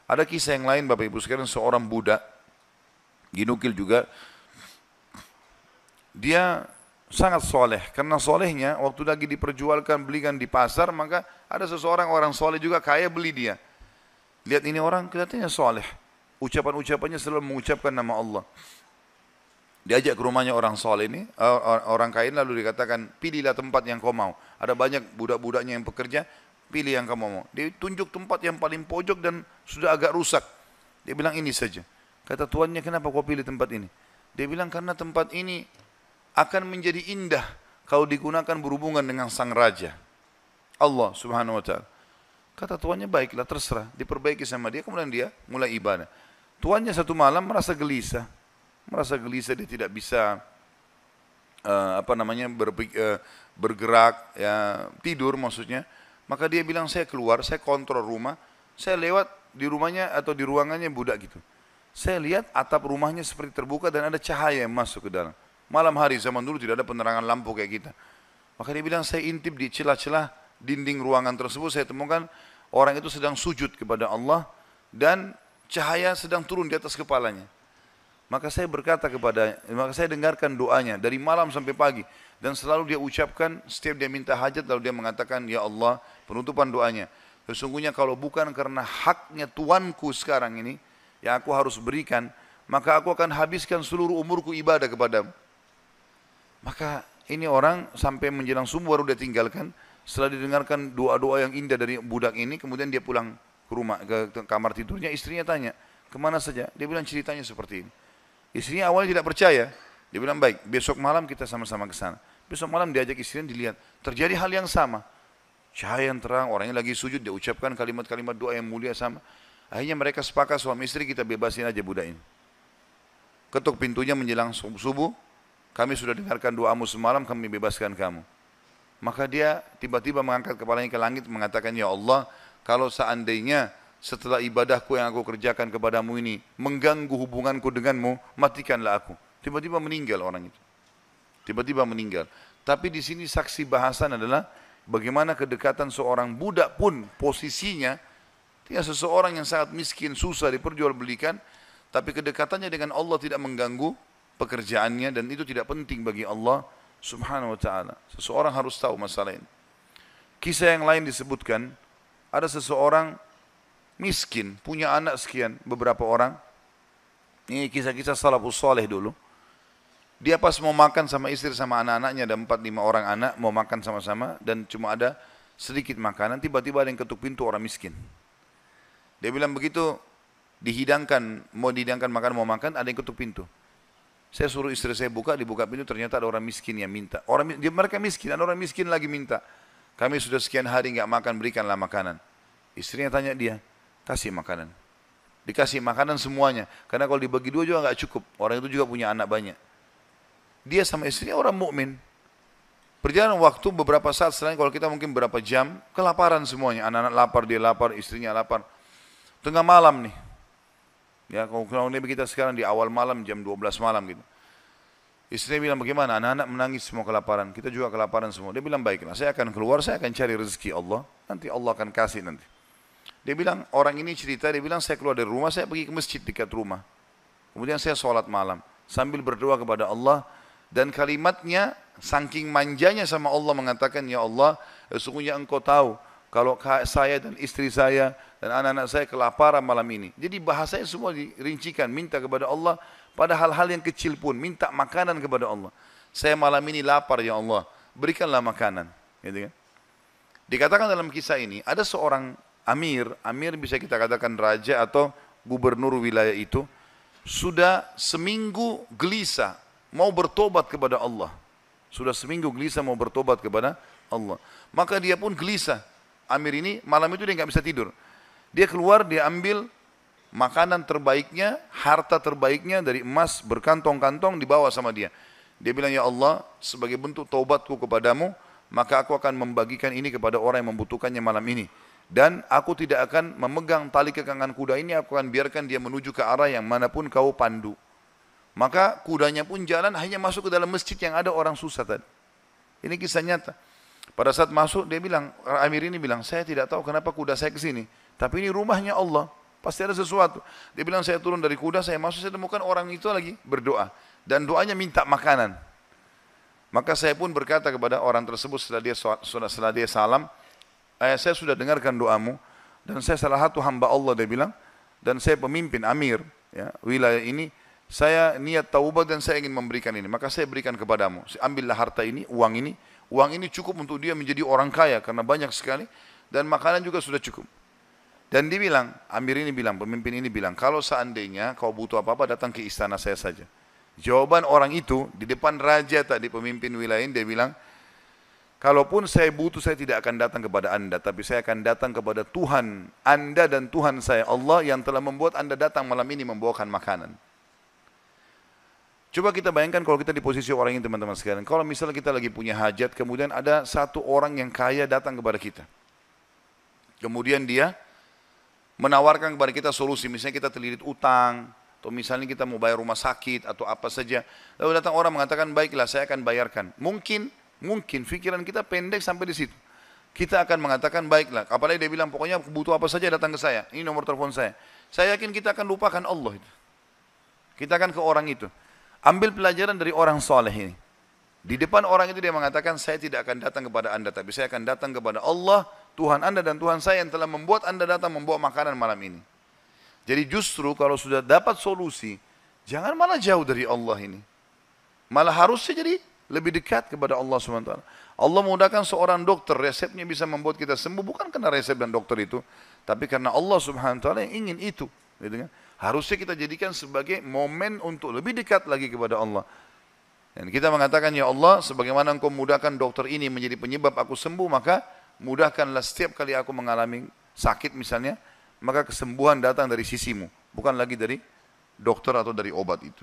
Ada kisah yang lain Bapak Ibu sekalian, seorang budak, dinukil juga, dia sangat soleh. Karena solehnya, waktu lagi diperjualkan, belikan di pasar, maka ada seseorang orang soleh juga kaya beli dia. Lihat ini orang kelihatannya soleh. Ucapan-ucapannya selalu mengucapkan nama Allah. Diajak ke rumahnya orang soleh ini, orang kaya, lalu dikatakan, pilihlah tempat yang kau mau. Ada banyak budak-budaknya yang pekerja, pilih yang kamu mau. Dia tunjuk tempat yang paling pojok dan sudah agak rusak. Dia bilang ini saja. Kata tuannya, kenapa kau pilih tempat ini? Dia bilang karena tempat ini akan menjadi indah kalau digunakan berhubungan dengan sang raja, Allah subhanahu wa ta'ala. Kata tuannya, baiklah terserah. Diperbaiki sama dia, kemudian dia mulai ibadah. Tuannya satu malam merasa gelisah. Dia tidak bisa bergerak, ya, tidur maksudnya. Maka dia bilang, saya keluar, saya kontrol rumah, saya lewat di rumahnya atau di ruangannya budak gitu. Saya lihat atap rumahnya seperti terbuka dan ada cahaya yang masuk ke dalam. Malam hari, zaman dulu tidak ada penerangan lampu kayak kita. Maka dia bilang, saya intip di celah-celah dinding ruangan tersebut, saya temukan orang itu sedang sujud kepada Allah dan cahaya sedang turun di atas kepalanya. Maka saya dengarkan doanya dari malam sampai pagi. Dan selalu dia ucapkan, setiap dia minta hajat, lalu dia mengatakan, ya Allah, penutupan doanya, sesungguhnya kalau bukan karena haknya Tuanku sekarang ini, yang aku harus berikan, maka aku akan habiskan seluruh umurku ibadah kepadamu. Maka ini orang sampai menjelang subuh baru dia tinggalkan. Setelah didengarkan doa-doa yang indah dari budak ini, kemudian dia pulang ke rumah, ke kamar tidurnya. Istrinya tanya, kemana saja? Dia bilang ceritanya seperti ini. Istrinya awalnya tidak percaya. Dia bilang, baik, besok malam kita sama-sama ke sana. Besok malam diajak istrinya, dilihat. Terjadi hal yang sama. Cahaya yang terang, orangnya lagi sujud, dia ucapkan kalimat-kalimat doa yang mulia sama. Akhirnya mereka sepakat suami istri, kita bebasin aja budak ini. Ketuk pintunya menjelang subuh, kami sudah dengarkan doamu semalam, kami bebaskan kamu. Maka dia tiba-tiba mengangkat kepalanya ke langit, mengatakan, ya Allah, kalau seandainya setelah ibadahku yang aku kerjakan kepadamu ini mengganggu hubunganku denganmu, matikanlah aku. Tiba-tiba meninggal orang itu. Tiba-tiba meninggal. Tapi di sini saksi bahasan adalah bagaimana kedekatan seorang budak pun posisinya, dia seseorang yang sangat miskin, susah diperjualbelikan, tapi kedekatannya dengan Allah tidak mengganggu pekerjaannya, dan itu tidak penting bagi Allah subhanahu wa ta'ala. Seseorang harus tahu masalah ini. Kisah yang lain disebutkan, ada seseorang miskin, punya anak sekian, beberapa orang. Ini kisah-kisah salafus saleh dulu. Dia pas mau makan sama istri sama anak-anaknya, ada 4-5 orang anak, mau makan sama-sama, dan cuma ada sedikit makanan, tiba-tiba ada yang ketuk pintu, orang miskin. Dia bilang begitu, mau dihidangkan makan, mau makan, ada yang ketuk pintu. Saya suruh istri saya buka, dibuka pintu, ternyata ada orang miskin yang minta. Mereka miskin, ada orang miskin lagi minta. Kami sudah sekian hari nggak makan, berikanlah makanan. Istrinya tanya dia, kasih makanan. Dikasih makanan semuanya, karena kalau dibagi dua juga nggak cukup. Orang itu juga punya anak banyak. Dia sama istrinya orang mukmin. Berjalan waktu beberapa saat setelahnya, kalau kita mungkin berapa jam, kelaparan semuanya. Anak-anak lapar, dia lapar, istrinya lapar. Tengah malam nih. Ya, kalau kita sekarang di awal malam, jam 12 malam gitu. Istrinya bilang, bagaimana? Anak-anak menangis semua kelaparan. Kita juga kelaparan semua. Dia bilang, baiklah, saya akan keluar, saya akan cari rezeki Allah. Nanti Allah akan kasih nanti. Dia bilang, orang ini cerita, dia bilang, saya keluar dari rumah, saya pergi ke masjid dekat rumah. Kemudian saya sholat malam. Sambil berdoa kepada Allah. Dan kalimatnya, saking manjanya sama Allah mengatakan, ya Allah, sesungguhnya engkau tahu, kalau saya dan istri saya dan anak-anak saya kelaparan malam ini. Jadi bahasanya semua dirincikan, minta kepada Allah pada hal-hal yang kecil pun, minta makanan kepada Allah. Saya malam ini lapar ya Allah, berikanlah makanan. Gitu kan? Dikatakan dalam kisah ini, ada seorang amir bisa kita katakan raja atau gubernur wilayah itu, sudah seminggu gelisah, mau bertobat kepada Allah. Sudah seminggu gelisah mau bertobat kepada Allah. Maka dia pun gelisah. Amir ini malam itu dia nggak bisa tidur. Dia keluar, dia ambil makanan terbaiknya, harta terbaiknya dari emas berkantong-kantong dibawa sama dia. Dia bilang, ya Allah, sebagai bentuk taubatku kepadamu, maka aku akan membagikan ini kepada orang yang membutuhkannya malam ini. Dan aku tidak akan memegang tali kekangan kuda ini, aku akan biarkan dia menuju ke arah yang manapun kau pandu. Maka kudanya pun jalan, hanya masuk ke dalam masjid yang ada orang susah tadi. Ini kisah nyata. Pada saat masuk, dia bilang, Amir ini bilang, saya tidak tahu kenapa kuda saya ke sini. Tapi ini rumahnya Allah. pasti ada sesuatu. Dia bilang saya turun dari kuda, saya masuk, saya temukan orang itu lagi berdoa. Dan doanya minta makanan. Maka saya pun berkata kepada orang tersebut setelah dia salam, saya sudah dengarkan doamu, dan saya salah satu hamba Allah, dia bilang, dan saya pemimpin, amir, ya, wilayah ini, saya niat taubat dan saya ingin memberikan ini, maka saya berikan kepadamu. Ambillah harta ini, uang ini cukup untuk dia menjadi orang kaya, karena banyak sekali, dan makanan juga sudah cukup. Dan dia bilang, amir ini bilang, pemimpin ini bilang, kalau seandainya kau butuh apa-apa, datang ke istana saya saja. Jawaban orang itu, di depan raja tadi, pemimpin wilayah ini, dia bilang, kalaupun saya butuh, saya tidak akan datang kepada anda, tapi saya akan datang kepada Tuhan anda dan Tuhan saya, Allah yang telah membuat anda datang malam ini membawakan makanan. Coba kita bayangkan kalau kita di posisi orang ini, teman-teman sekalian. Kalau misalnya kita lagi punya hajat, kemudian ada satu orang yang kaya datang kepada kita. Kemudian dia menawarkan kepada kita solusi, misalnya kita terlilit utang, atau misalnya kita mau bayar rumah sakit, atau apa saja. Lalu datang orang mengatakan, baiklah saya akan bayarkan. Mungkin pikiran kita pendek sampai di situ. Kita akan mengatakan baiklah. Apalagi dia bilang pokoknya butuh apa saja datang ke saya. Ini nomor telepon saya. Saya yakin kita akan lupakan Allah itu. Kita akan ke orang itu. Ambil pelajaran dari orang soleh ini. Di depan orang itu dia mengatakan saya tidak akan datang kepada anda, tapi saya akan datang kepada Allah, Tuhan anda dan Tuhan saya yang telah membuat anda datang membawa makanan malam ini. Jadi justru kalau sudah dapat solusi, jangan malah jauh dari Allah ini. Malah harusnya jadi lebih dekat kepada Allah SWT. Allah mudahkan seorang dokter, resepnya bisa membuat kita sembuh, bukan karena resep dan dokter itu, tapi karena Allah SWT yang ingin itu. Gitu kan? Harusnya kita jadikan sebagai momen untuk lebih dekat lagi kepada Allah. Dan kita mengatakan, ya Allah, sebagaimana engkau mudahkan dokter ini menjadi penyebab aku sembuh, maka mudahkanlah setiap kali aku mengalami sakit misalnya, maka kesembuhan datang dari sisimu, bukan lagi dari dokter atau dari obat itu.